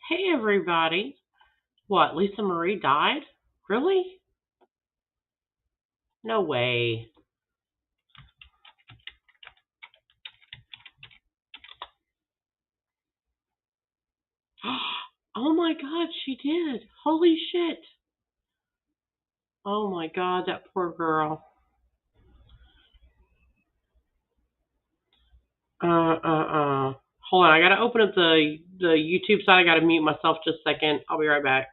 Hey everybody. What, Lisa Marie died? Really? No way. Oh my god, she did. Holy shit. Oh my god, that poor girl. Hold on, I gotta open up the YouTube side. I gotta mute myself just a second. I'll be right back.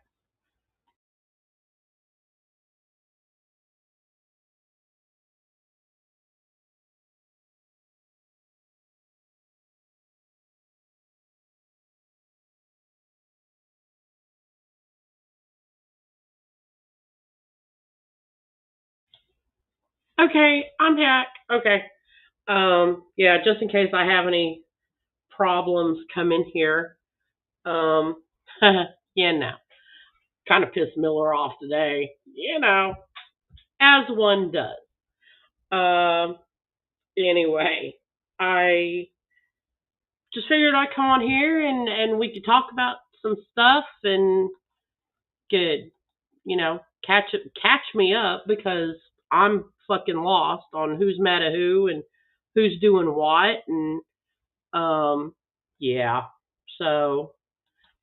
Okay, I'm back. Okay. Yeah, just in case I have any problems come in here. Um, yeah, no. Kind of pissed Miller off today. As one does. Um, anyway, I just figured I'd come on here and we could talk about some stuff and could, catch me up because I'm fucking lost on who's mad at who and who's doing what and yeah. So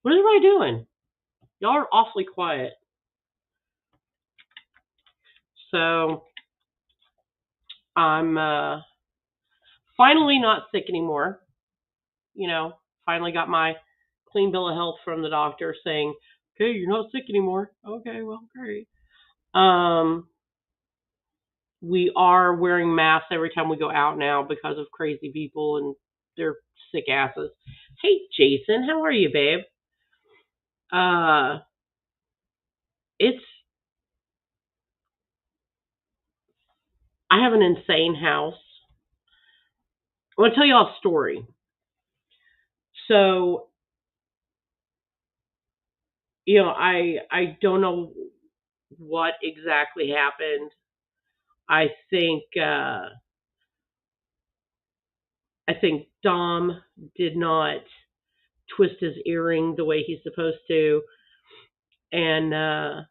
what is everybody doing? Y'all are awfully quiet. So I'm finally not sick anymore. Finally got my clean bill of health from the doctor saying, "Okay, you're not sick anymore." Okay, well, great. Um, we are wearing masks every time we go out now because of crazy people and their sick asses. Hey, Jason, how are you, babe? Uh, it's I have an insane house. I want to tell you all a story. So, I don't know what exactly happened. I think I think Dom did not twist his earring the way he's supposed to, and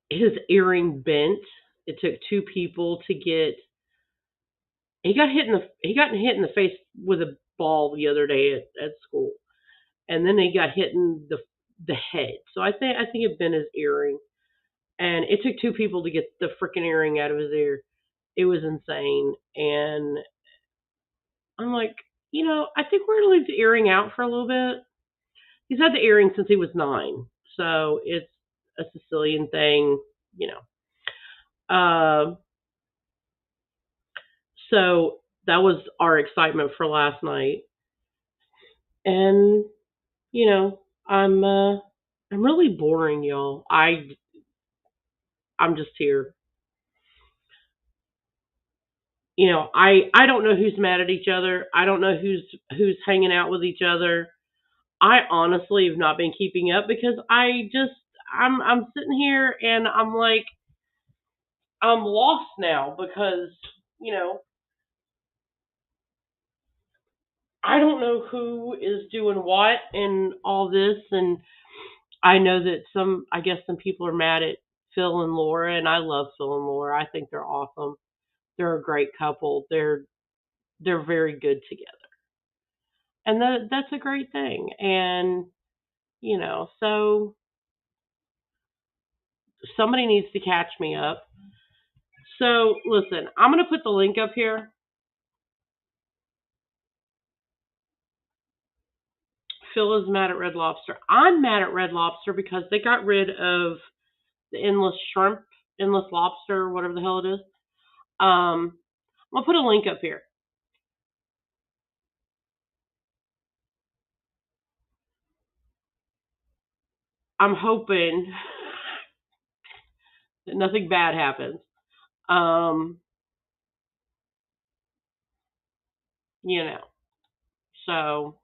his earring bent. It took two people to get. He got hit in the face with a ball the other day at school, and then he got hit in the head. So I think it bent his earring, and it took two people to get the freaking earring out of his ear. It was insane, and I'm like, I think we're gonna leave the earring out for a little bit. He's had the earring since he was 9, so it's a Sicilian thing, you know. So that was our excitement for last night, and you know, I'm really boring, y'all. I'm just here. I don't know who's mad at each other. I don't know who's hanging out with each other. I honestly have not been keeping up because I'm sitting here and I'm like I'm lost now because you know I don't know who is doing what in all this, and I know that I guess some people are mad at Phil and Laura, and I love Phil and Laura. I think they're awesome. They're a great couple. They're very good together, and that's a great thing. And so somebody needs to catch me up. So listen, I'm gonna put the link up here. Phil is mad at Red Lobster. I'm mad at Red Lobster because they got rid of the endless shrimp, endless lobster, whatever the hell it is. I'm gonna put a link up here. I'm hoping that nothing bad happens. Um, you know, so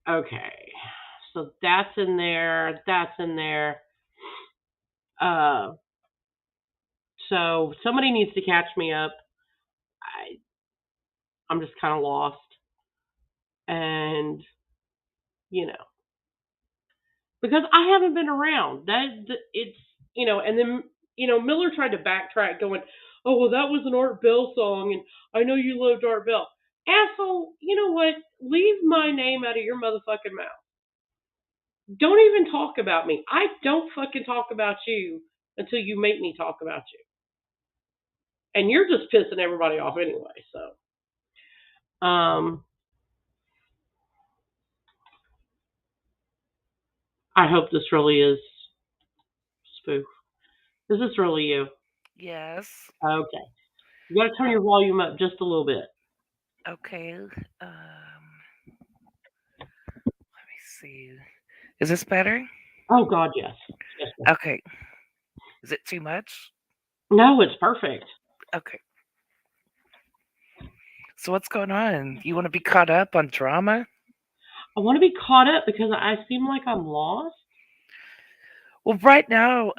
okay, so that's in there. That's in there. Uh, So somebody needs to catch me up. I I'm just kind of lost, and you know, because I haven't been around. It's and then Miller tried to backtrack, going, "Oh well, that was an Art Bell song, and I know you loved Art Bell." Asshole, you know what? Leave my name out of your motherfucking mouth. Don't even talk about me. I don't fucking talk about you until you make me talk about you. And you're just pissing everybody off anyway. So, I hope this really is spoof. Is this really you? Yes. Okay. You got to turn Oh, your volume up just a little bit. okay. Let me see. Is this better? Oh God, yes. Yes. Yes. Okay. Is it too much? No, it's perfect. Okay. So what's going on? You want to be caught up on drama? I want to be caught up because I seem like I'm lost. Well, right now,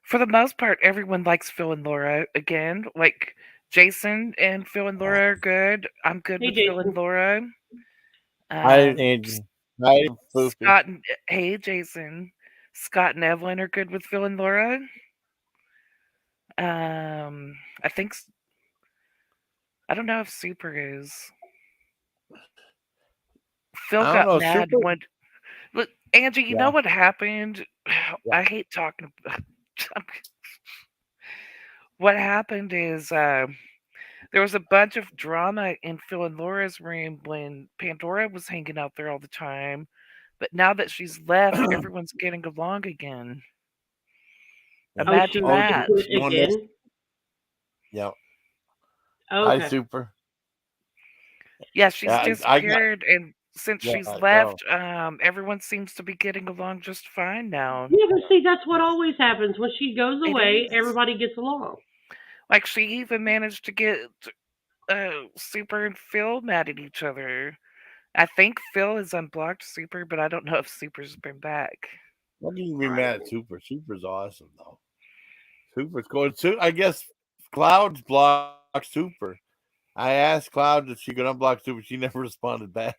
for the most part, everyone likes Phil and Laura again. Like Jason and Phil and Laura are good. I'm good Hey, with Phil and Jason. Laura. Hi, S- Angie. Hi, Foofy. Scott and hey Jason, Scott and Evelyn are good with Phil and Laura. I think I don't know if Super is. Phil I don't got know. mad Super. when look Angie. You know Yeah, what happened? yeah. I hate talking about. What happened is there was a bunch of drama in Phil and Laura's room when Pandora was hanging out there all the time. But now that she's left, everyone's getting along again. Oh, Yeah. she Imagine Oh, wants to that. quit you want this? again. Yeah. Hi, Okay. Super. Yeah, she's Yeah, I got. disappeared, and since Yeah, she's no. left, everyone seems to be getting along just fine now. Yeah, but see, that's what Yeah. always happens when she goes It away. is. Everybody gets along. Like she even managed to get Super and Phil mad at each other. I think Phil has unblocked Super, but I don't know if Super's been back. What do you be I mad at Super? Super's awesome though. Super's cool. I guess Cloud's blocked Super. I asked Cloud if she could unblock Super. She never responded back.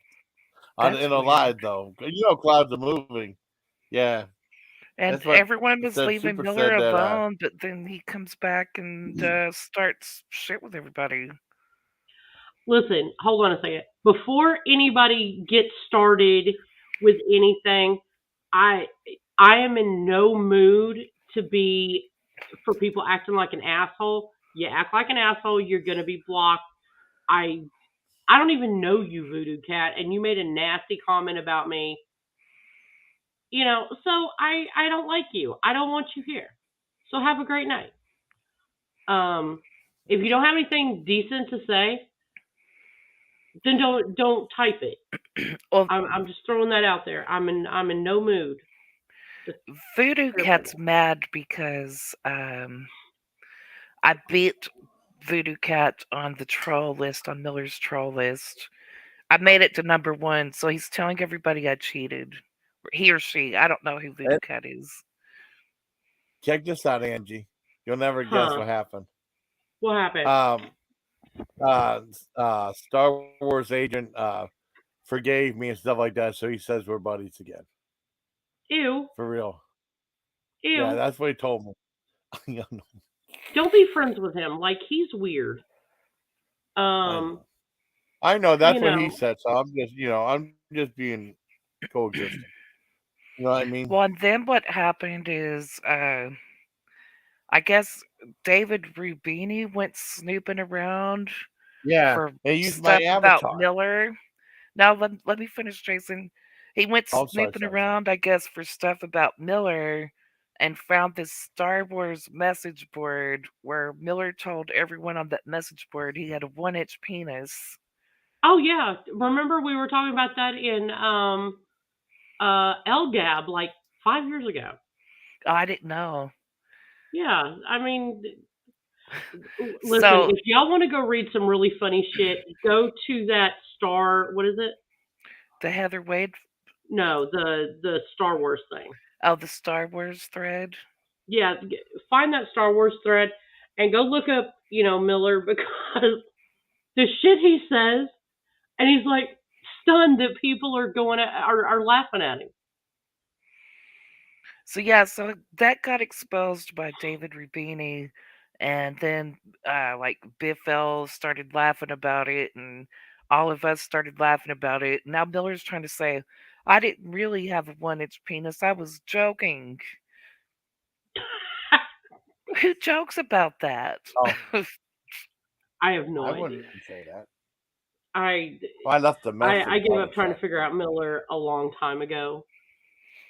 In That's a live weird. though. Clouds are moving. Yeah, And that's what everyone was said. leaving Super Miller said that. alone, but then he comes back and starts shit with everybody. Listen, hold on a second. Before anybody gets started with anything, I I am in no mood to be for people acting like an asshole. You act like an asshole, you're gonna be blocked. I I don't even know you, Voodoo Cat, and you made a nasty comment about me. So I don't like you. I don't want you here. So have a great night. Um, if you don't have anything decent to say, then don't type it. Well, I'm just throwing that out there. I'm in no mood. Just Voodoo clear my Cat's name. mad because I beat Voodoo Cat on the troll list, on Miller's troll list. I made it to number one, so he's telling everybody I cheated. He or she. I don't know who Voodoo And Cat is. check this out, Angie. You'll never guess Huh? what happened. What happened? Um, Star Wars agent forgave me and stuff like that, so he says we're buddies again. Ew, For real. Yeah, ew. that's what he told me. Don't be friends with him. Like he's weird. I Um, know. I know you that's what he know. said, so I'm just being coexisting. You know what I mean? Well, and then what happened is, I guess David Rubini went snooping around Yeah. for He used my stuff about avatar. Miller. Now let me finish, Jason. He went Oh, sorry, snooping sorry, sorry. around, I guess, for stuff about Miller and found this Star Wars message board where Miller told everyone on that message board he had a 1 inch penis. Oh yeah, remember we were talking about that in LGAB like 5 years ago. Oh, I didn't know. Yeah, I mean, listen, So if y'all want to go read some really funny shit, go to that Star. What is it? the Heather Wade, No, the Star Wars thing. oh, the Star Wars thread. yeah, find that Star Wars thread and go look up, Miller because the shit he says, and he's like stunned that people are laughing at him. So yeah, so that got exposed by David Rubini, and then like Biff L started laughing about it, and all of us started laughing about it. Now Miller's trying to say, I didn't really have a 1 inch penis. I was joking. Who jokes about that? Oh, I have no I idea. wouldn't say that. I Well, I left the I message gave on up the trying to chat. figure out Miller a long time ago.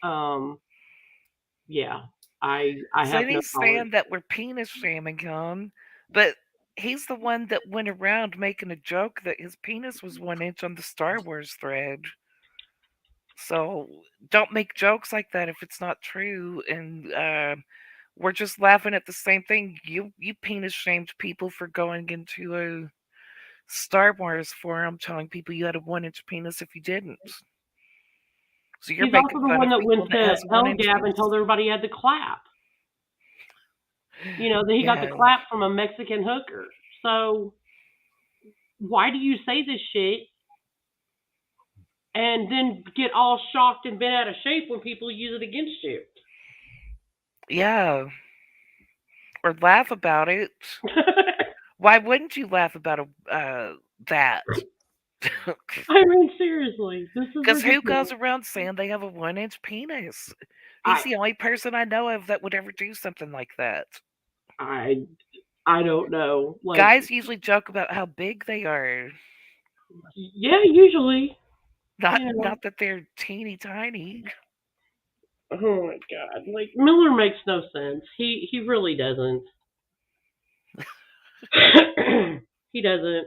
Um, yeah, I So have then no he's tolerance. saying that we're penis shaming him, but he's the one that went around making a joke that his penis was 1 inch on the Star Wars thread. So don't make jokes like that if it's not true. And we're just laughing at the same thing. You penis shamed people for going into a Star Wars forum telling people you had a 1 inch penis if you didn't. So you're He's also making the fun one of that people went that to has a Hell 1 inch Gab and penis. told everybody he had to clap. That he got the Yeah. clap from a Mexican hooker. So why do you say this shit and then get all shocked and bent out of shape when people use it against you? Yeah. Or laugh about it. Why wouldn't you laugh about that? I mean, seriously, this is Because who ridiculous. goes around saying they have a 1 inch penis? He's I the only person I know of that would ever do something like that. I I don't know. Like, Guys usually joke about how big they are, yeah, usually, not you know. not that they're teeny tiny. Oh my god, like Miller makes no sense. He really doesn't. He doesn't.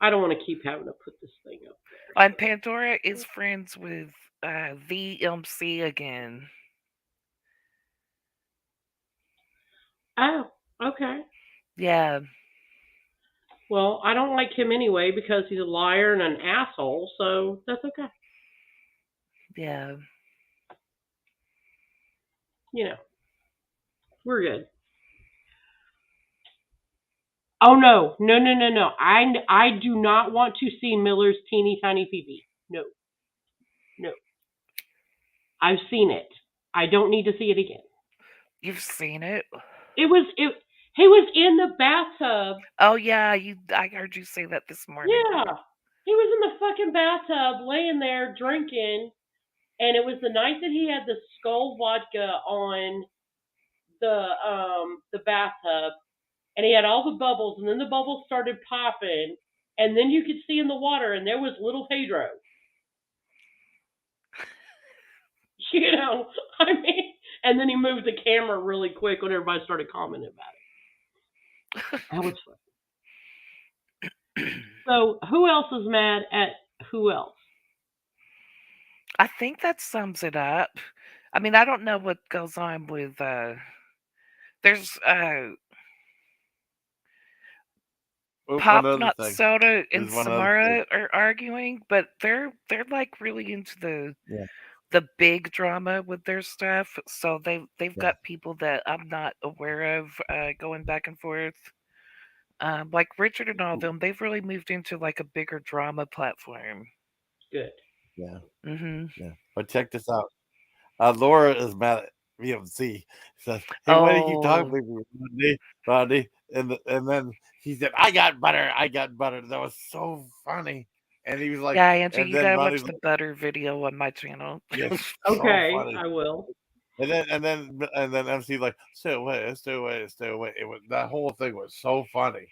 I don't want to keep having to put this thing up And Pandora is friends with the MC again. there. Oh, okay. Yeah, Well, I don't like him anyway because he's a liar and an asshole. So that's okay. yeah. You know, we're good. Oh no, no, no, no, no. I do not want to see Miller's teeny tiny pee. No, no. I've seen it. I don't need to see it again. You've seen it. It. He was in the bathtub. Oh yeah, I heard you say that this morning. Yeah, he was in the fucking bathtub, laying there drinking, and it was the night that he had the skull vodka on the bathtub, and he had all the bubbles, and then the bubbles started popping, and then you could see in the water, and there was little Pedro. You know, I mean, and then he moved the camera really quick when everybody started commenting about it. That was fun. So, who else is mad at who else? I think that sums it up. I mean, I don't know what goes on with there's Pop One other Not thing. Soda and There's one other thing. Samara are arguing, but they're like really into Yeah. the big drama with their stuff. So they've Yeah. got people that I'm not aware of going back and forth. Like Richard and all them, they've really moved into like a bigger drama platform. Good. Yeah. Hmm. Yeah. But check this out. Laura is mad at VMC. She says, "Hey, why do you keep talking Oh, to me, Rodney? Rodney?" And then he said, "I got butter. I got butter." That was so funny. And he was like, yeah, Angie, and you then gotta Ronnie's watch like, the butter video on my channel. "Yes, so Okay, funny." I will. And then MC like, "Stay away, stay away, stay away." It was that whole thing was so funny.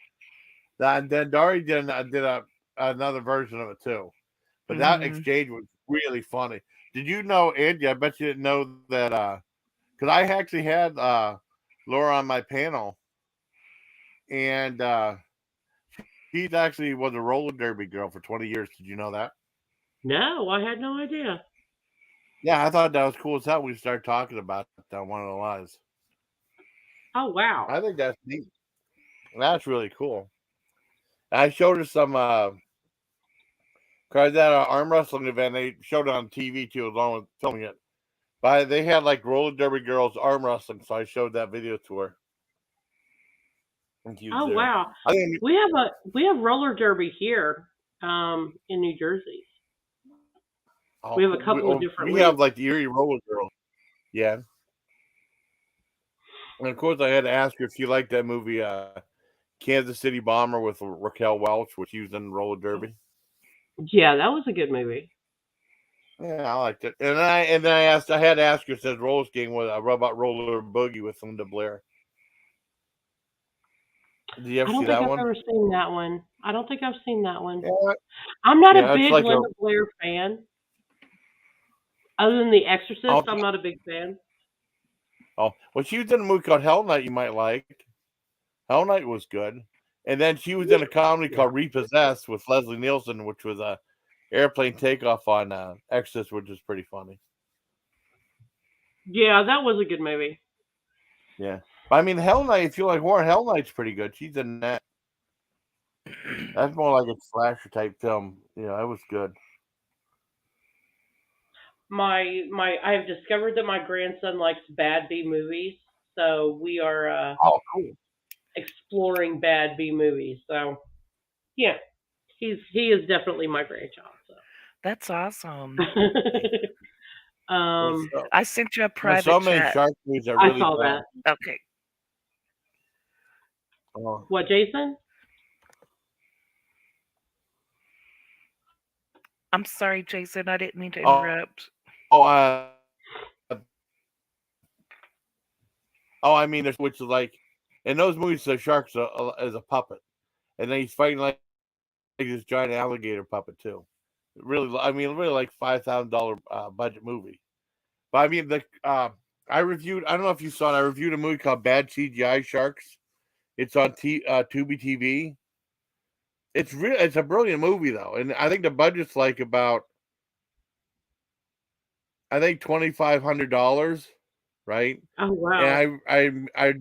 And then Dari did another version of it too. But that Hmm. exchange was really funny. Did you know, Andy? I bet you didn't know that. Because I actually had Laura on my panel, and she's actually was a roller derby girl for 20 years. Did you know that? No, I had no idea. Yeah, I thought that was cool as hell. We started talking about that on one of the lives. Oh wow. I think that's neat. That's really cool. I showed her some. Cause at an arm wrestling event, they showed it on TV too, along with filming it. But they had like roller derby girls arm wrestling, so I showed that video to her. And she was Oh there. wow. I think We have roller derby here in New Jersey. We have a couple of different we have leagues. like the Erie Roller Girls. Yeah. And of course, I had to ask her if she liked that movie, Kansas City Bomber with Raquel Welch, which she was in roller derby. Yeah, that was a good movie. Yeah, I liked it. And then I had to ask her, says roller skating with a robot roller boogie with Linda Blair. Did you ever I see don't think that I've one? ever seen that one. I don't think I've seen that one. Yeah, I'm not a yeah, it's big like a. Linda Blair fan. Other than The Exorcist, Oh, I'm not a big fan. well, she was in a movie called Hell Night. You might like. Hell Night was good. And then she was in a comedy Yeah. called Repossessed with Leslie Nielsen, which was a airplane takeoff on Exorcist, which is pretty funny. Yeah, that was a good movie. Yeah. But I mean, Hell Night, if you like horror, Hell Night's pretty good. She's in that. That's more like a slasher type film. It was good. I have discovered that my grandson likes bad B movies, so we are Oh, cool. exploring bad B movies. So yeah, he is definitely my grandchild. That's awesome. So I sent you a There's private so many chat. shark movies are I really saw bad. that. Okay. Oh, What, Jason? I'm sorry, Jason. I didn't mean to oh, interrupt. oh, I mean, there's which is like in those movies, the shark's is a puppet, and then he's fighting like this giant alligator puppet too. Really, I mean, really like $5,000 budget movie. But I mean, I reviewed. I don't know if you saw it. I reviewed a movie called Bad CGI Sharks. It's on Tubi TV. It's real. It's a brilliant movie though, and I think the budget's like about I think $2,500, right? Oh wow. And I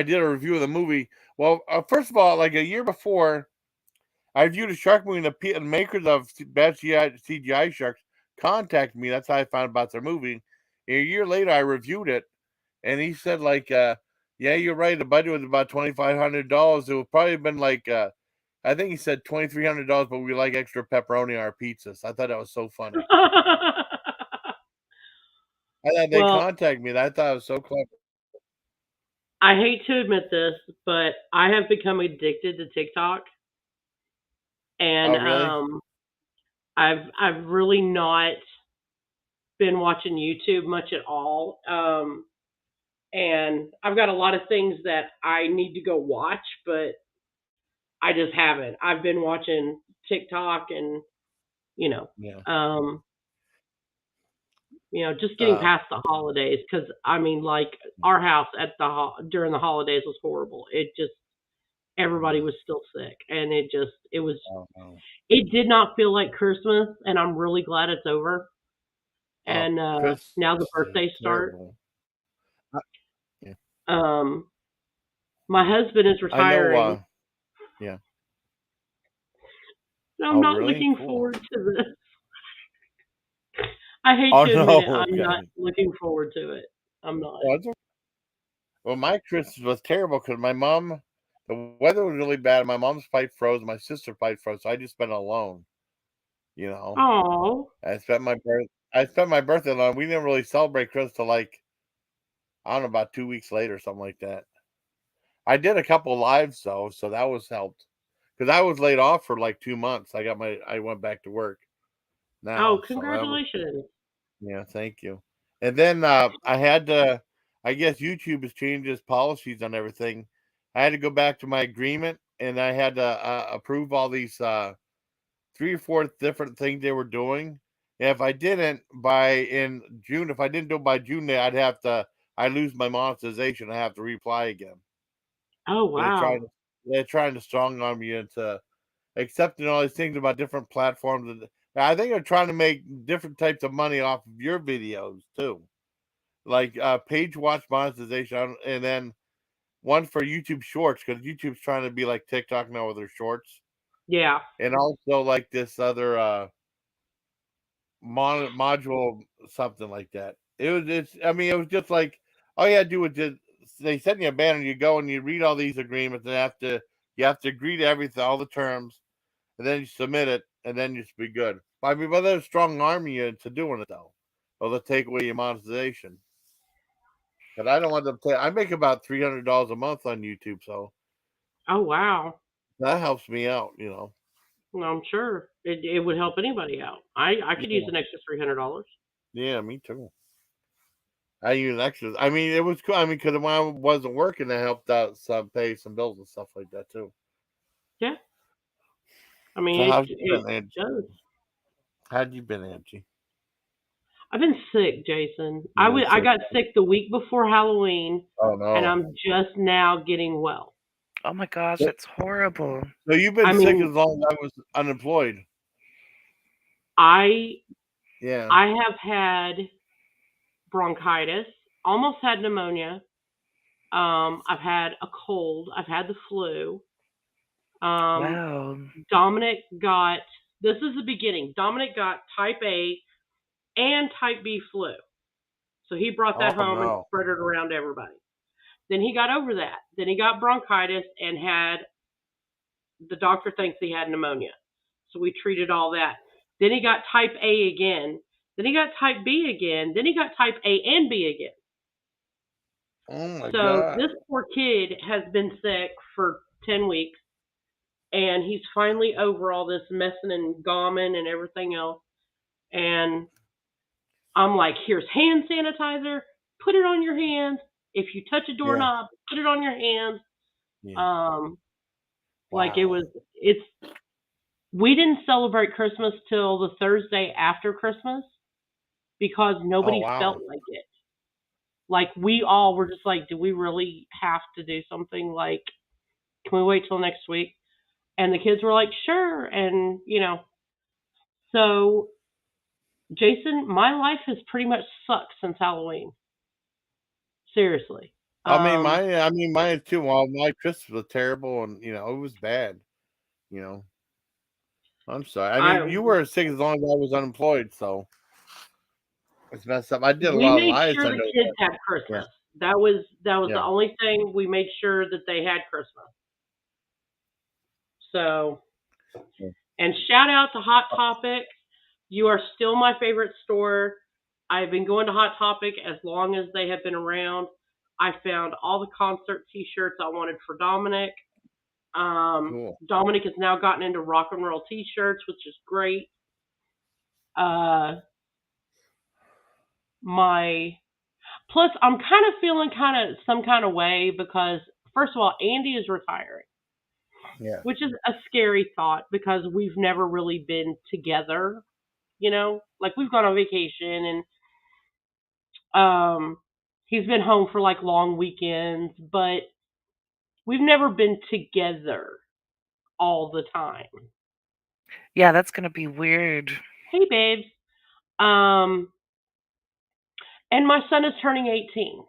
did a review of the movie. Well, first of all, like a year before, I reviewed a shark movie, and the makers of Bad CGI Sharks contacted me. That's how I found about their movie. And a year later, I reviewed it, and he said, like, yeah, you're right. The budget was about $2,500. It would probably have been like, I think he said $2,300, but we like extra pepperoni on our pizzas. I thought that was so funny. I thought they Well, contacted me. I thought it was so clever. I hate to admit this, but I have become addicted to TikTok, and Oh, really? I've really not been watching YouTube much at all. And I've got a lot of things that I need to go watch, but I just haven't. I've been watching TikTok and you know, Yeah. um, just getting Uh, past the holidays because I mean, like our house at during the holidays was horrible. It just everybody was still sick, and oh, no. it did not feel like Christmas, and I'm really glad it's over. Oh, And now the Christmas is birthdays start. terrible. I, yeah. Um, my husband is I know. retiring. Yeah. And I'm Oh, not really? looking Cool. forward to this. I hate Oh to admit it. no. I'm not Okay. looking forward to it. I'm not. Well, my Christmas was terrible because the weather was really bad. My mom's pipe froze. My sister pipe froze. So I just spent alone. You know, Oh, I spent my birthday alone. We didn't really celebrate Christmas till like I don't know about 2 weeks later, something like that. I did a couple lives though, so that was helped because I was laid off for like 2 months. I went back to work oh, now, so that was congratulations. yeah. Thank you. And then I had to. I guess YouTube has changed its policies on everything. I had to go back to my agreement, and I had to approve all these 3 or 4 different things they were doing. And if I didn't in June, if I didn't do it by June, I lose my monetization. I have to reapply again. Oh, They're trying wow. to they're trying to strong arm you into accepting all these things about different platforms. And I think they're trying to make different types of money off of your videos too, like page watch monetization, and then one for YouTube Shorts because YouTube's trying to be like TikTok now with their shorts, Yeah. and also like this other module something like that. it was just like all you had to do was just they send you a banner, you go and you read all these agreements, and you have to agree to everything, all the terms, and then you submit it, and then you should be good. But they'll strong arm you into doing it though, or they'll take away your monetization. But I don't want them to. I make about $300 a month on YouTube, so Oh wow. that helps me out. Well, I'm sure it would help anybody out. I could use Yeah, an extra $300. yeah, me too. I use extras. It was cool. Because when I wasn't working, I helped out some pay some bills and stuff like that too. Yeah. I mean So it how've you it been, Angie? does. How'd you been, Angie? I've been sick, Jason. You been I sick? got sick the week before Halloween, Oh and no. I'm just now getting well. Oh my gosh, that's horrible. So you've been I sick mean, as long as I was unemployed. I Yeah. I have had bronchitis, almost had pneumonia. I've had a cold. I've had the flu. Um, Wow. Dominic got, this is the beginning. Dominic got type A and type B flu. So he brought that Oh home and no. spread it around to everybody. Then he got over that. Then he got bronchitis and the doctor thinks he had pneumonia. So we treated all that. Then he got type A again. Then he got type B again. Then he got type A and B again. Oh my So god. this poor kid has been sick for 10 weeks, and he's finally over all this messing and gomming and everything else. And I'm like, here's hand sanitizer. Put it on your hands. If you touch a Yeah. doorknob, put it on your hands. Yeah. Um, like Wow. it's, we didn't celebrate Christmas till the Thursday after Christmas because Oh nobody wow. felt like it. Like we all were just like, do we really have to do something? Like, can we wait till next week? And the kids were like, sure. And, so Jason, my life has pretty much sucked since Halloween. Seriously. Um, Mine too. Well, my Christmas was terrible, and it was bad. You know, I'm sorry. I You were sick as long as I was unemployed, so it's messed up. I did a we lot of made lives. sure I the know kids that. had Yeah, Christmas. That was the yeah, only thing we made sure that they had Christmas. So, yeah. and shout out to Hot Topic. You are still my favorite store. I've been going to Hot Topic as long as they have been around. I found all the concert T-shirts I wanted for Dominic. Cool. Dominic has now gotten into rock and roll T-shirts, which is great. Uh, my plus, I'm kind of feeling kind of some kind of way because first of all, Andy is retiring, Yeah. which is a scary thought because we've never really been together. Like we've gone on vacation and he's been home for like long weekends, but we've never been together all the time. Yeah, that's gonna be weird. Hey, babes. Um, and my son is turning 18.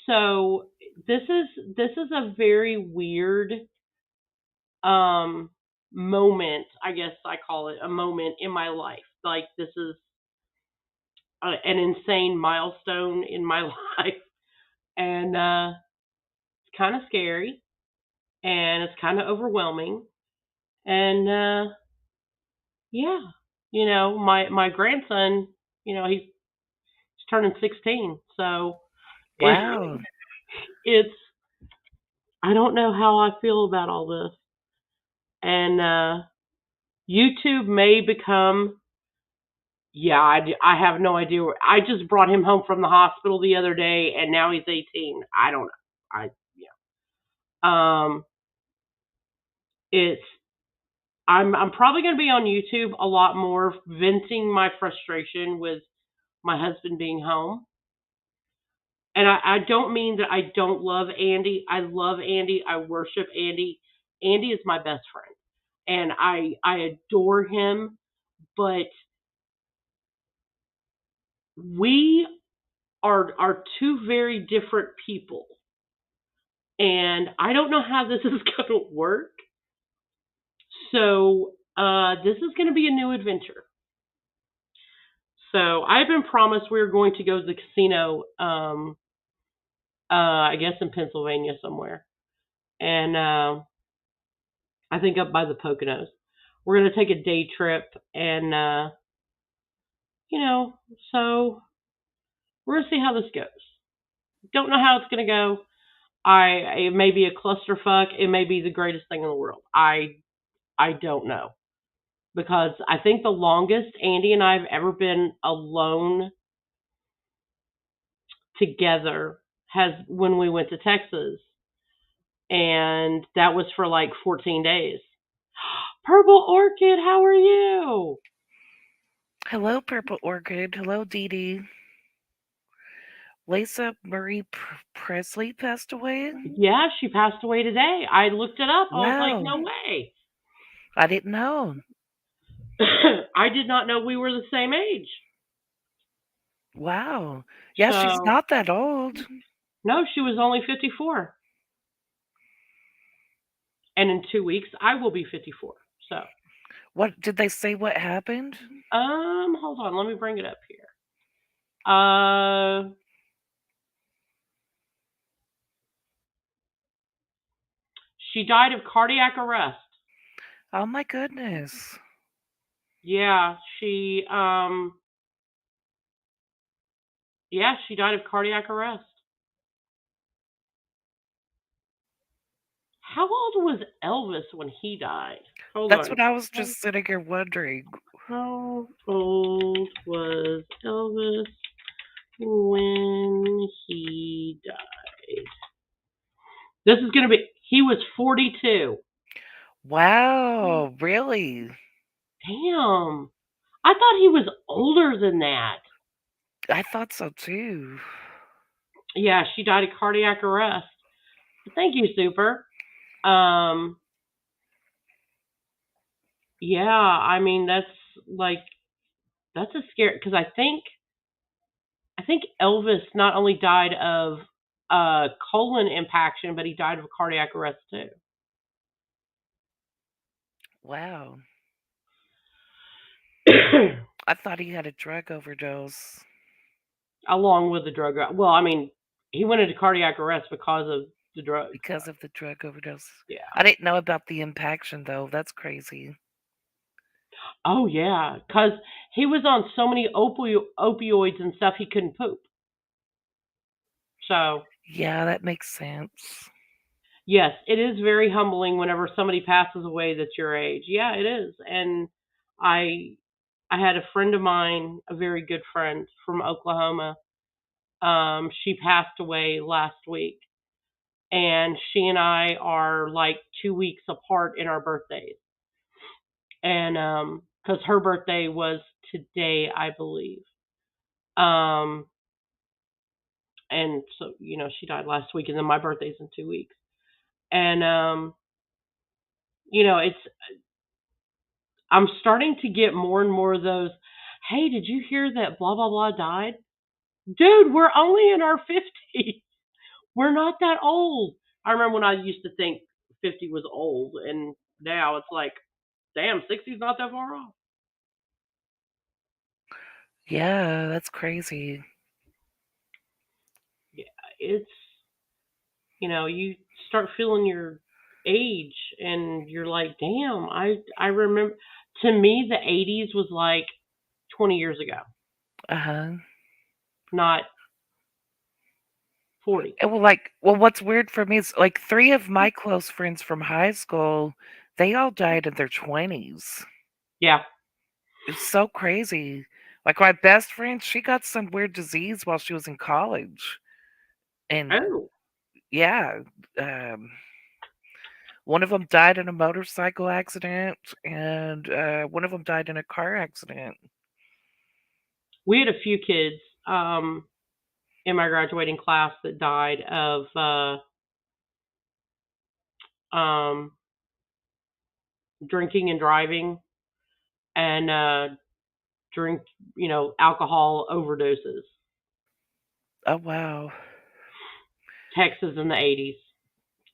So this is a very weird um moment, I guess I call it a moment in my life. Like this is an insane milestone in my life, and it's kind of scary and it's kind of overwhelming. And yeah, my grandson, he's turning 16, so it, Wow. it's I don't know how I feel about all this. And YouTube may become, yeah, I have no idea. I just brought him home from the hospital the other day, and now he's 18. I don't know. Yeah. It's I'm probably going to be on YouTube a lot more, venting my frustration with my husband being home. And I don't mean that I don't love Andy. I love Andy. I worship Andy. Andy is my best friend, and I adore him. But we are two very different people, and I don't know how this is going to work. So this is going to be a new adventure. So I've been promised we were going to go to the casino. I guess in Pennsylvania somewhere, and I think up by the Poconos. We're gonna take a day trip, and you know, so we're gonna see how this goes. Don't know how it's gonna go. It may be a clusterfuck. It may be the greatest thing in the world. I don't know because I think the longest Andy and I have ever been alone together has when we went to Texas, and that was for like 14 days. Purple Orchid, how are you? Hello, Purple Orchid. Hello, Dee Dee. Lisa Marie Presley passed away? Yeah, she passed away today. I looked it up. I was like, Wow. no way. I didn't know. I did not know we were the same age. Wow. Yeah, she's So, not that old. no, she was only 54. And in 2 weeks, I will be 54. So, What did they say what happened? hold on. Let me bring it up here. She died of cardiac arrest. Oh my goodness. Yeah, she died of cardiac arrest. How old was Elvis when he died? Hold That's on. what I was just sitting here wondering. How old was Elvis when he died? This is going to be, he was 42. Wow, really? Damn. I thought he was older than that. I thought so too. Yeah, she died of cardiac arrest. Thank you, Super. Yeah, I mean, that's a scary, because I think Elvis not only died of colon impaction, but he died of cardiac arrest too. Wow. I thought he had a drug overdose. Along with the drug. Well, I mean, he went into cardiac arrest because of the drug. Because of the drug overdose. Yeah. I didn't know about the impaction though. That's crazy. Oh yeah, because he was on so many opioids and stuff he couldn't poop. So Yeah, that makes sense. yes, it is very humbling whenever somebody passes away that's your age. Yeah, it is. And I I had a friend of mine, a very good friend from Oklahoma. She passed away last week, and she and I are like 2 weeks apart in our birthdays. And because her birthday was today, I believe. Um, and so she died last week, and then my birthday's in 2 weeks. And it's I'm starting to get more and more of those. Hey, did you hear that? Blah blah blah died, dude. We're only in our 50s. We're not that old. I remember when I used to think 50 was old, and now it's like, damn, 60's not that far off. Yeah, that's crazy. Yeah, it's you start feeling your age, and you're like, damn, I remember. To me, the 80s was like 20 years ago, Uh-huh. not 40. And what's weird for me is like 3 of my close friends from high school, they all died in their 20s. Yeah. It's so crazy. Like my best friend, she got some weird disease while she was in college. And Oh. yeah, um, one of them died in a motorcycle accident, and one of them died in a car accident. We had a few kids in my graduating class that died of um, drinking and driving, and drink, alcohol overdoses. Oh, wow. Texas in the 80s,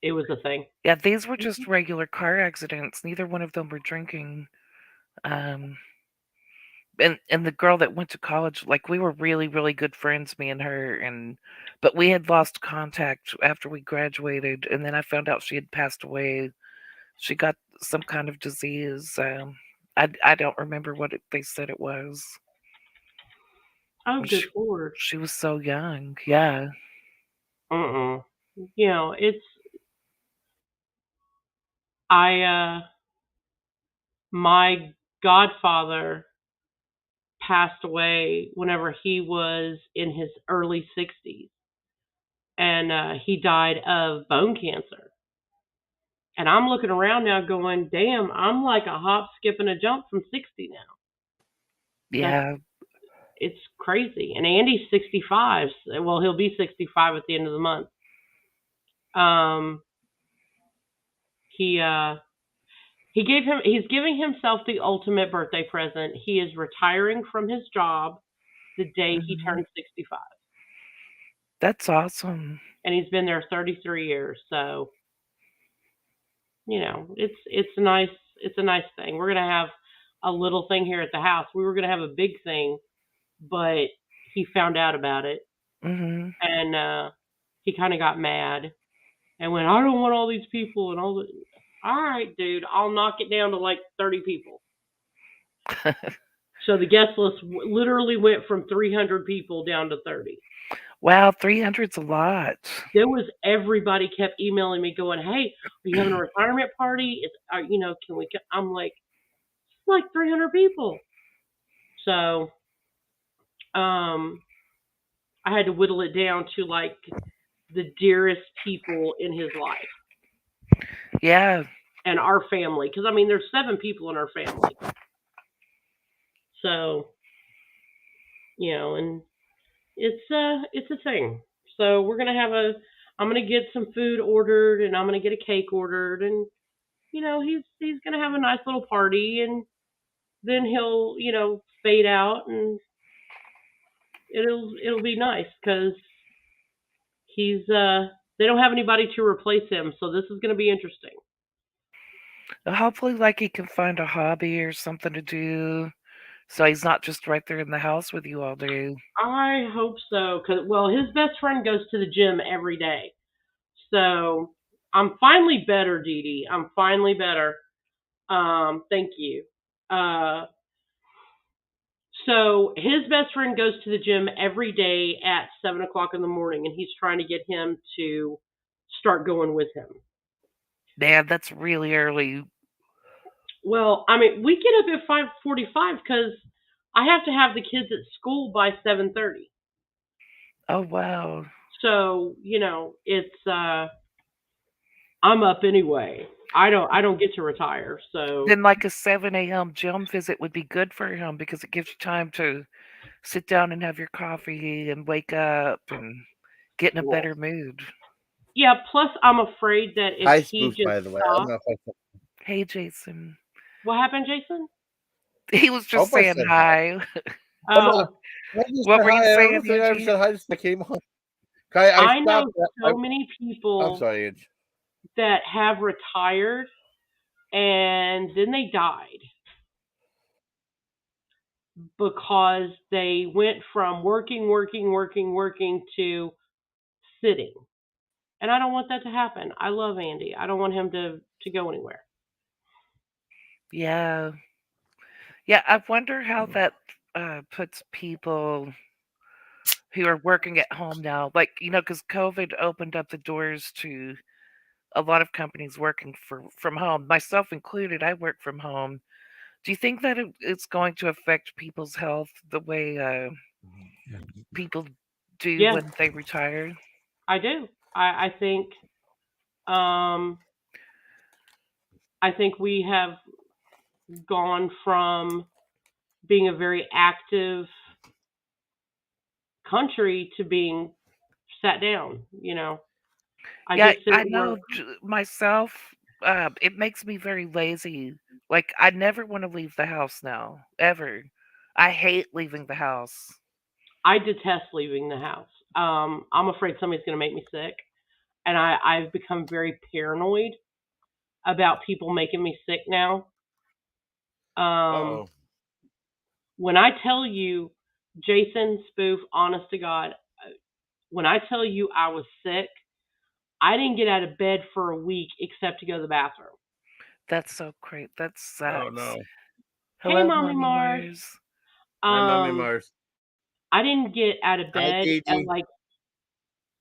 it was a thing. Yeah, these were just regular car accidents. Neither one of them were drinking. Um, and the girl that went to college, like we were really really good friends, me and her, and but we had lost contact after we graduated, and then I found out she had passed away. She got some kind of disease. I don't remember what they said it was. Oh, She, good lord. she was so young. Yeah. Uh-uh. You know, it's I my godfather passed away whenever he was in his early 60s, and he died of bone cancer. And I'm looking around now going, damn, I'm like a hop, skip, and a jump from 60 now. That's Yeah. It's crazy. And Andy's 65. Well, he'll be 65 at the end of the month. Um, he he's giving himself the ultimate birthday present. He is retiring from his job the day he Hmm. turns 65, That's awesome. and he's been there 33 years. So it's a nice thing. We're gonna have a little thing here at the house. We were gonna have a big thing, but he found out about it, Hmm. and he kind of got mad and went, I don't want all these people and all the. All right, dude, I'll knock it down to like 30 people. So the guest list literally went from 300 people down to 30. Wow, 300's a lot. There was everybody kept emailing me going, "Hey, are you having a retirement party? Can we?" I'm like, it's like 300 people. So, I had to whittle it down to like the dearest people in his life Yeah. and our family, because I mean, there's 7 people in our family. So, and it's a thing. So I'm gonna get some food ordered, and I'm gonna get a cake ordered, and he's gonna have a nice little party, and then he'll fade out, and it'll be nice because he's they don't have anybody to replace him, so this is gonna be interesting. Hopefully, like he can find a hobby or something to do, so he's not just right there in the house with you all day. I hope so, cause well, his best friend goes to the gym every day, so I'm finally better, Dee Dee. I'm finally better. Thank you. Uh, so his best friend goes to the gym every day at 7 o'clock in the morning, and he's trying to get him to start going with him. Man, that's really early. Well, I mean, we get up at 5:45 because I have to have the kids at school by 7:30. Oh, wow. So it's I'm up anyway. I don't get to retire. So Then, like a 7 a.m. gym visit would be good for him because it gives you time to sit down and have your coffee and wake up and get in a well, better mood. yeah. Plus, I'm afraid that if Hi, he Spoof, just by the way. I don't stops, know if I, Hey, Jason. what happened, Jason? He was I just hope I saying said hi. hi. Oh, no, Oh, I just What said were you hi. I saying, don't think I ever Angie? said hi since I came on. I I know stopped. so many I'm people sorry, Ange. that have retired and then they died because they went from working, working, working, working to sitting. And I don't want that to happen. I love Andy. I don't want him to go anywhere. Yeah. Yeah, I wonder how that puts people who are working at home now, like, because COVID opened up the doors to a lot of companies working from home, myself included. I work from home. Do you think that it's going to affect people's health the way people do Yes, when they retire? I do. Um I think we have gone from being a very active country to being sat down. I Yeah, just sit I at know work. myself. It makes me very lazy. Like, I never want to leave the house now, ever. I hate leaving the house. I detest leaving the house. I'm afraid somebody's going to make me sick, and I've become very paranoid about people making me sick now. Um, Uh-oh. When I tell you, Jason Spoof, honest to God, when I tell you I was sick, I didn't get out of bed for a week except to go to the bathroom. That's so great. That Oh sucks. no. Hey, Hello, Mommy Mommy Mars. Mars. Hi, Mommy Um, Mars. I didn't get out of Hi, bed. Gigi. Like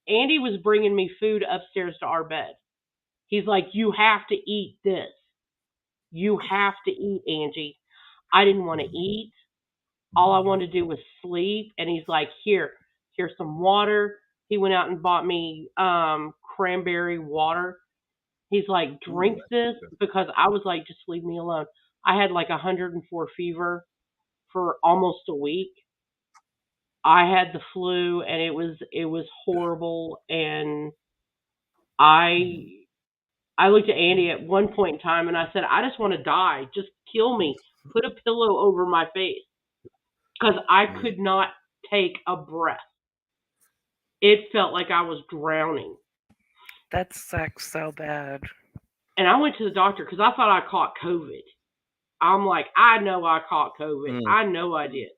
Andy was bringing me food upstairs to our bed. He's like, "You have to eat this. You have to eat, Angie." I didn't want to eat. All I wanted to do was sleep. And he's like, here's some water. He went out and bought me cranberry water. He's like, Ooh, drink that's this, good. because I was like, just leave me alone. I had like 104 fever for almost a week. I had the flu and it was horrible, and I I looked at Andy at one point in time and I said, I just want to die. Just kill me. Put a pillow over my face, because I Mm. could not take a breath. It felt like I was drowning. That sucks so bad. And I went to the doctor because I thought I caught COVID. I'm like, I know I caught COVID. Mm. I know I did.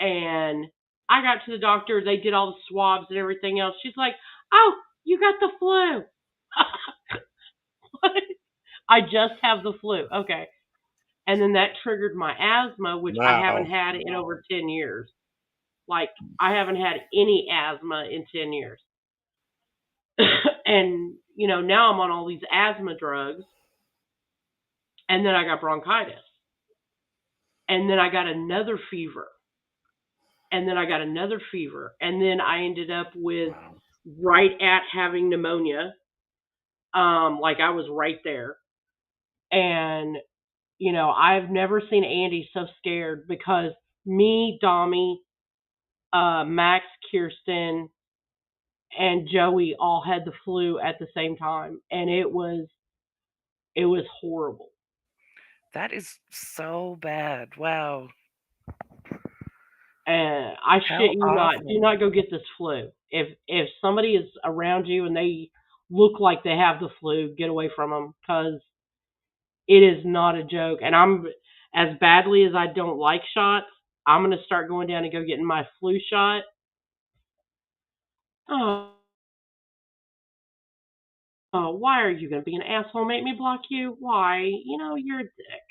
And I got to the doctor. They did all the swabs and everything else. She's like, oh, you got the flu. I just have the flu. Okay. And then that triggered my asthma, which I haven't Wow. had in over 10 years. Like, I haven't had any asthma in 10 years. And, now I'm on all these asthma drugs. And then I got bronchitis. And then I got another fever. And then I got another fever. And then I ended up with Wow. right at having pneumonia. Like I was right there. And, I've never seen Andy so scared, because me, Dommy, Max, Kirsten, and Joey all had the flu at the same time. And it was horrible. That is so bad. Wow. And I How shit you not, do awful. not go get this flu. If somebody is around you and they look like they have the flu, get away from them, because it is not a joke. And I'm, as badly as I don't like shots, I'm gonna start going down and go getting my flu shot. Oh, why are you gonna be an asshole? Make me block you? Why? You're a dick.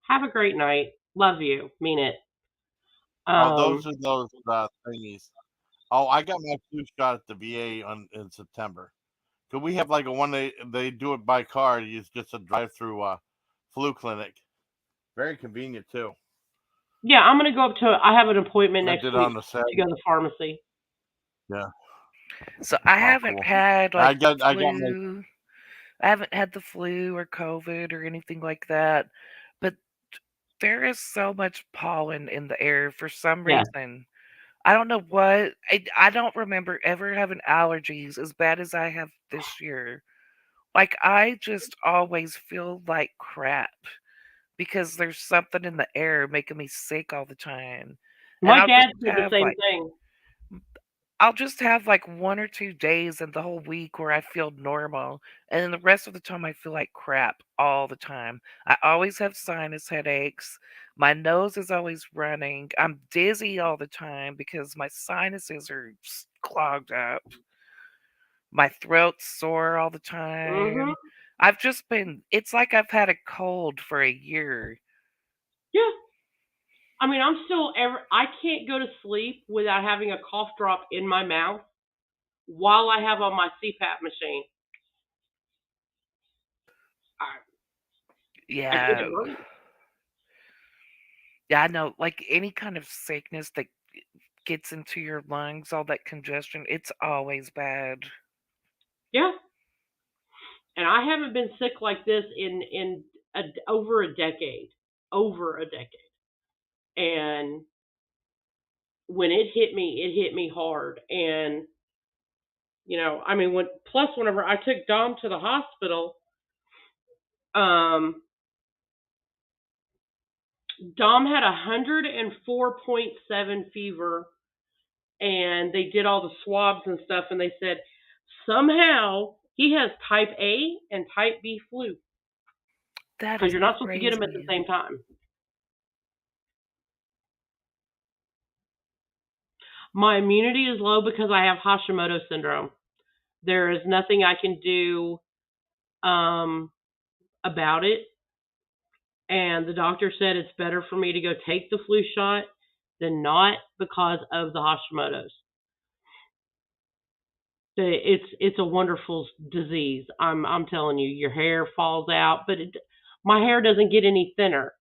Have a great night. Love you. Mean it. Oh, those Um, are those thingies. Oh, I got my flu shot at the VA in September. So we have like a one they do it by car. It's just a drive-through flu clinic. Very convenient too. yeah, I'm gonna go up to. I have an appointment I next did it week on the to go Saturday. to the pharmacy. Yeah. So I Oh, haven't cool. had I like got my flu. I haven't had the flu or COVID or anything like that. But there is so much pollen in the air for some Yeah. reason. I don't know what. I don't remember ever having allergies as bad as I have this year. Like, I just always feel like crap because there's something in the air making me sick all the time. And My dad said the same thing. I'll just have like 1 or 2 days in the whole week where I feel normal, and then the rest of the time I feel like crap all the time. I always have sinus headaches. My nose is always running. I'm dizzy all the time because my sinuses are clogged up. My throat's sore all the Mhm. time. I've just been it's like I've had a cold for a year. Yeah. I mean, I'm still ever. I can't go to sleep without having a cough drop in my mouth while I have on my CPAP machine. I think Yeah. it hurts. Yeah, I know. Like any kind of sickness that gets into your lungs, all that congestion, it's always bad. Yeah. And I haven't been sick like this in over a decade. Over a decade. And when it hit me hard. And I mean, whenever I took Dom to the hospital, um, Dom had 104.7 fever, and they did all the swabs and stuff, and they said somehow he has type A and type B flu, That because is you're not supposed to get them at the crazy. same time. My immunity is low because I have Hashimoto syndrome. There is nothing I can do um, about it. And the doctor said it's better for me to go take the flu shot than not because of the Hashimoto's. It's a wonderful disease. I'm telling you, your hair falls out, but my hair doesn't get any thinner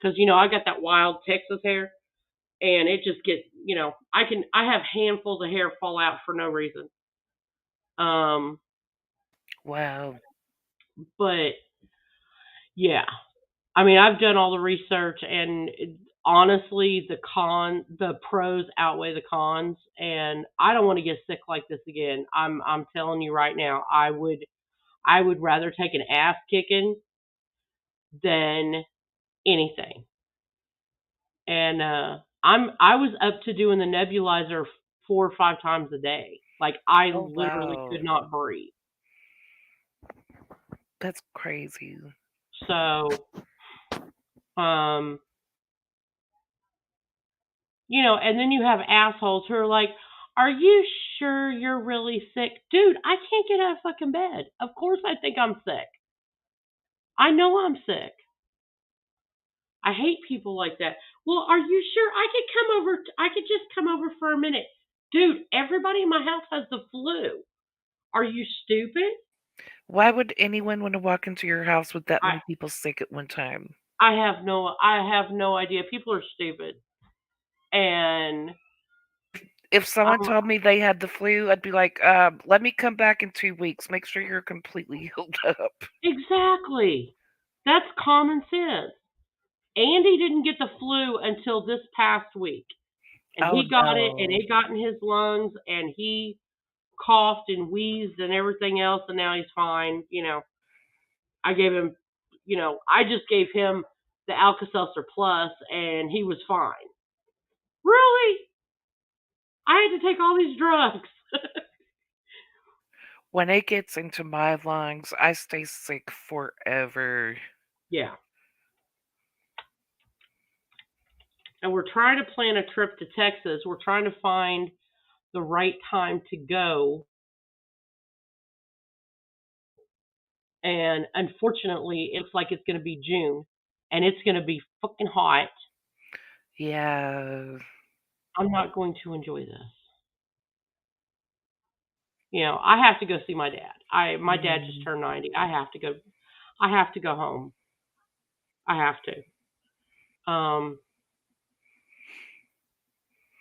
because I got that wild Texas hair, and it just gets I have handfuls of hair fall out for no reason. Um, Wow. but yeah, I mean I've done all the research, and honestly, the pros outweigh the cons, and I don't want to get sick like this again. I'm telling you right now, I would rather take an ass kicking than anything. And I was up to doing the nebulizer 4 or 5 times a day. Like I Oh, literally wow. could not breathe. That's crazy. So, um, and then you have assholes who are like, "Are you sure you're really sick, dude? I can't get out of fucking bed. Of course I think I'm sick. I know I'm sick. I hate people like that. Well, are you sure I could come over? I could just come over for a minute, dude. Everybody in my house has the flu. Are you stupid? Why would anyone want to walk into your house with that I many people sick at one time? I have no idea. People are stupid, and If someone I'm told me they had the flu, I'd be like, let me come back in 2 weeks. Make sure you're completely healed up. exactly. That's common sense. Andy didn't get the flu until this past week, and Oh, he got it, and no. it got in his lungs, and he coughed and wheezed and everything else, and now he's fine. I gave him, I just gave him the Alka-Seltzer Plus, and he was fine. Really? I had to take all these drugs. When it gets into my lungs, I stay sick forever. Yeah. And we're trying to plan a trip to Texas. We're trying to find the right time to go. And unfortunately, it looks like it's going to be June, and it's going to be fucking hot. Yeah. I'm not going to enjoy this. I have to go see my dad. My dad just Mhm. turned 90. I have to go. I have to go home. I have to.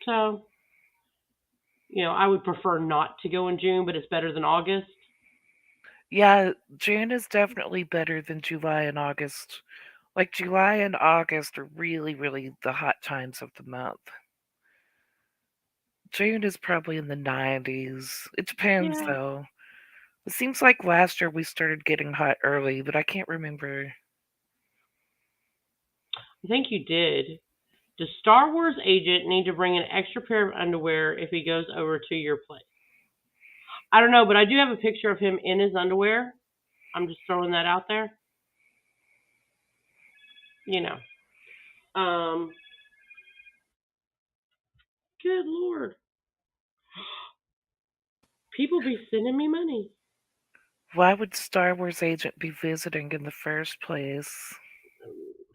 So I would prefer not to go in June, but it's better than August. Yeah, June is definitely better than July and August. Like, July and August are really, really the hot times of the month. June is probably in the 90s. It depends, Yeah, though. It seems like last year we started getting hot early, but I can't remember. I think you did. Does Star Wars agent need to bring an extra pair of underwear if he goes over to your place? I don't know, but I do have a picture of him in his underwear. I'm just throwing that out there. You know. Um, Good Lord. People be sending me money. Why would Star Wars agent be visiting in the first place?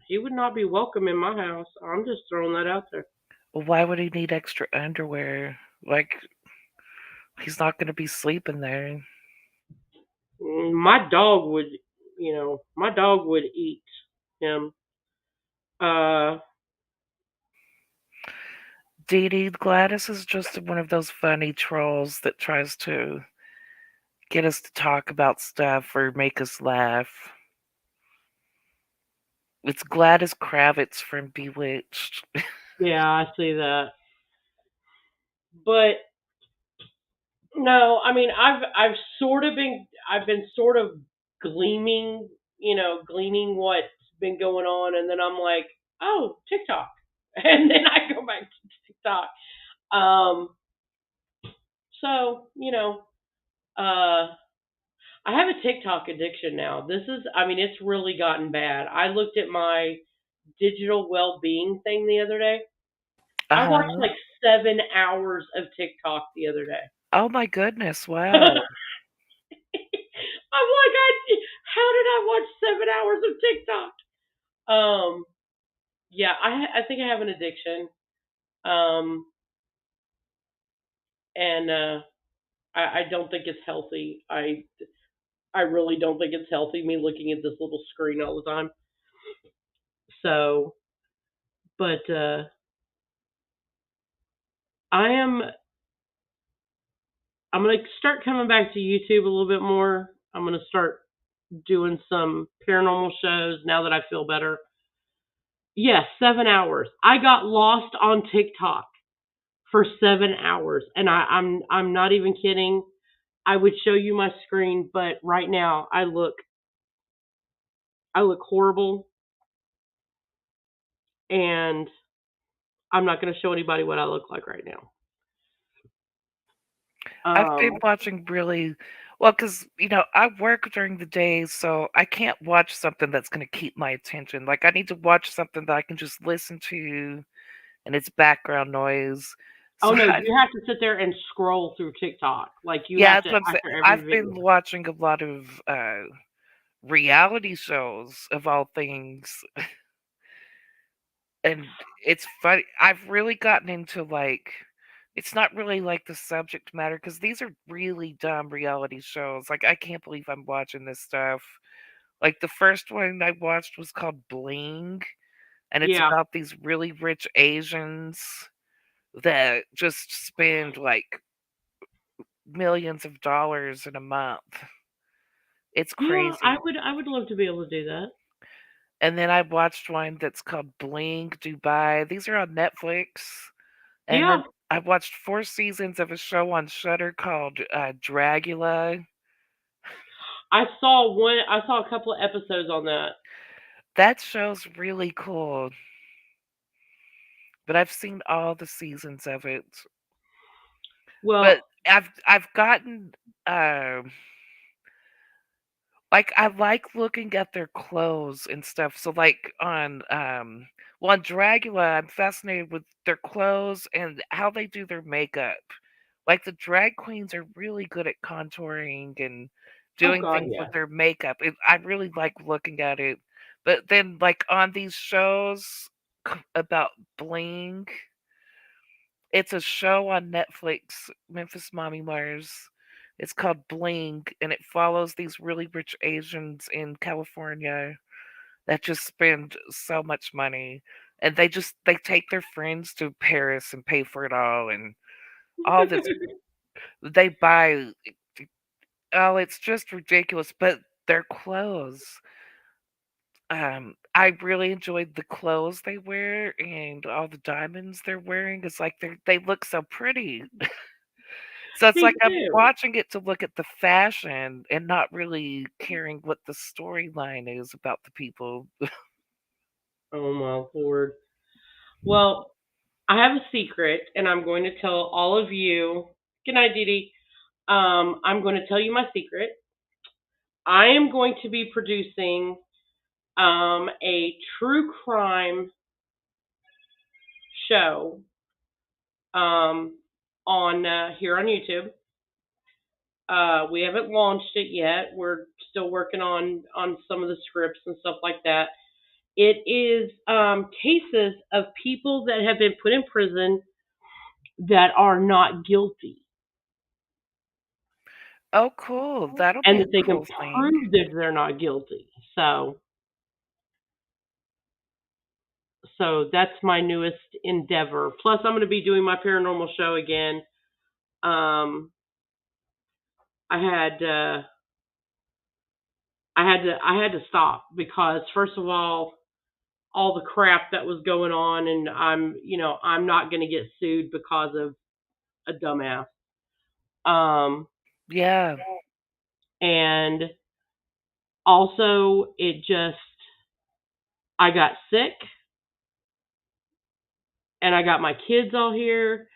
He would not be welcome in my house. I'm just throwing that out there. Well, why would he need extra underwear? Like, he's not going to be sleeping there. My dog would, my dog would eat him. Uh, Dee Dee, Gladys is just one of those funny trolls that tries to get us to talk about stuff or make us laugh. It's Gladys Kravitz from Bewitched. yeah, I see that. But no, I mean, I've been sort of gleaming, gleaning what's been going on, and then I'm like, oh, TikTok, and then I go back to TikTok. Um, so uh, I have a TikTok addiction now. I mean, it's really gotten bad. I looked at my digital well-being thing the other day. I watched Uh-huh. like 7 hours of TikTok the other day. Oh my goodness! I'm like, Wow. how did I watch 7 hours of TikTok? Um, yeah, I think I have an addiction. Um, and I don't think it's healthy. I really don't think it's healthy. Me looking at this little screen all the time. So, but I am. I'm gonna start coming back to YouTube a little bit more. I'm gonna start doing some paranormal shows now that I feel better. Yes, 7 hours. I got lost on TikTok for 7 hours, and I'm not even kidding. I would show you my screen, but right now I look horrible, and I'm not going to show anybody what I look like right now. I've been Um, watching really well because I work during the day, so I can't watch something that's going to keep my attention. Like I need to watch something that I can just listen to and it's background noise. oh So no, I, you have to sit there and scroll through TikTok. Like you yeah, have that's to what I'm saying. after every I've been video. watching a lot of reality shows of all things, and it's funny. I've really gotten into like. It's not really like the subject matter because these are really dumb reality shows. Like, I can't believe I'm watching this stuff. Like the first one I watched was called Bling, and it's Yeah, about these really rich Asians that just spend like millions of dollars in a month. It's yeah. I crazy. would I would love to be able to do that. And then I watched one that's called Bling Dubai. These are on Netflix. And Yeah, then I watched 4 seasons of a show on Shutter called Dragula. I saw one. I saw a couple of episodes on that. That show's really cool, but I've seen all the seasons of it. But Well, I've gotten uh, like I like looking at their clothes and stuff. So like on Dragula, I'm fascinated with their clothes and how they do their makeup. Like the drag queens are really good at contouring and oh doing God, things with yeah. their makeup. I really like looking at it. But then like on these shows about bling, it's a show on Netflix, Memphis Mommy Mars. It's called Bling, and it follows these really rich Asians in California that just spend so much money. And they take their friends to Paris and pay for it all and all this they buy oh, it's just ridiculous. But their clothes. I really enjoyed the clothes they wear and all the diamonds they're wearing. It's like they look so pretty. So it's They like I'm do. watching it to look at the fashion and not really caring what the storyline is about the people. Oh my Lord. Well, I have a secret, and I'm going to tell all of you. Good night, Dee Dee. I'm going to tell you my secret. I am going to be producing a true crime show um, on here on YouTube. We haven't launched it yet. We're still working on some of the scripts and stuff like that. It is cases of people that have been put in prison that are not guilty, Oh, cool. That'll and be a that they can cool thing. prove that they're not guilty. So that's my newest endeavor. Plus, I'm going to be doing my paranormal show again. Um, I had I had to stop because first of all the crap that was going on, and I'm not going to get sued because of a dumbass. Yeah. And also it just I got sick, and I got my kids all here,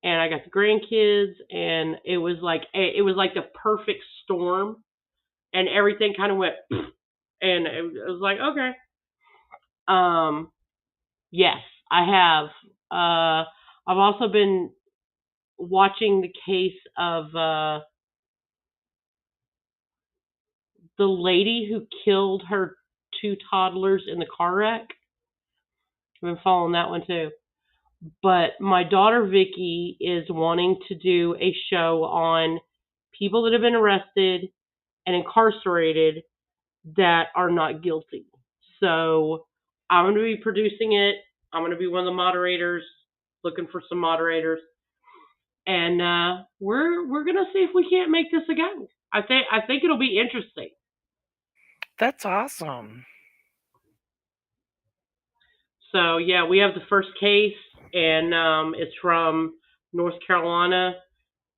and I got the grandkids, and it was like the perfect storm, and everything kind of went, and it was like, okay, yes, I have. I've also been watching the case of the lady who killed her two toddlers in the car wreck. I've been following that one too. But my daughter Vicky is wanting to do a show on people that have been arrested and incarcerated that are not guilty. So I'm going to be producing it. I'm going to be one of the moderators, looking for some moderators, and we're going to see if we can't make this a go. I think it'll be interesting. That's awesome. So yeah, we have the first case, and it's from North Carolina,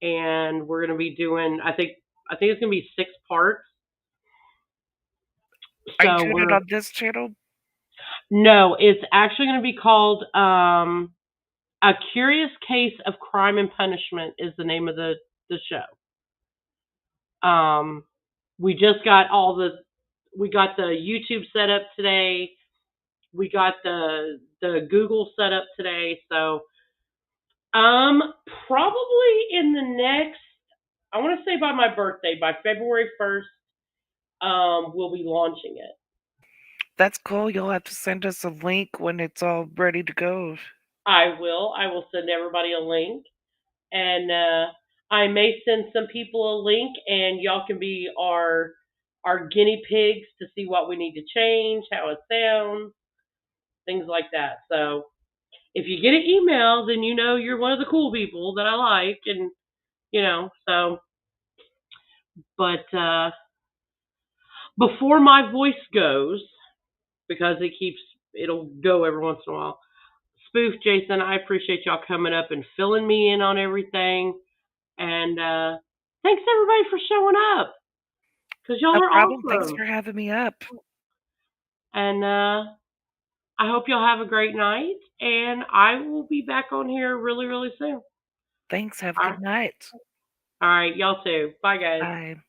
and we're going to be doing. I think it's going to be 6 parts. Are you So doing it on this channel? No, it's actually going to be called A Curious Case of Crime and Punishment is the name of the show. We just got we got the YouTube set up today. We got the Google set up today. So probably in the next, I want to say by my birthday, by February 1st, we'll be launching it. That's cool. You'll have to send us a link when it's all ready to go. I will send everybody a link, and I may send some people a link, and y'all can be our guinea pigs to see what we need to change, how it sounds, things like that. So if you get an email, then you know you're one of the cool people that I like, and so. But before my voice goes, because it'll go every once in a while. Spoof, Jason, I appreciate y'all coming up and filling me in on everything. And thanks everybody for showing up, because y'all No are problem. awesome. Thanks for having me up. And I hope y'all have a great night. And I will be back on here really, really soon. Thanks. Have a good night. All right, y'all too. Bye, guys. Bye.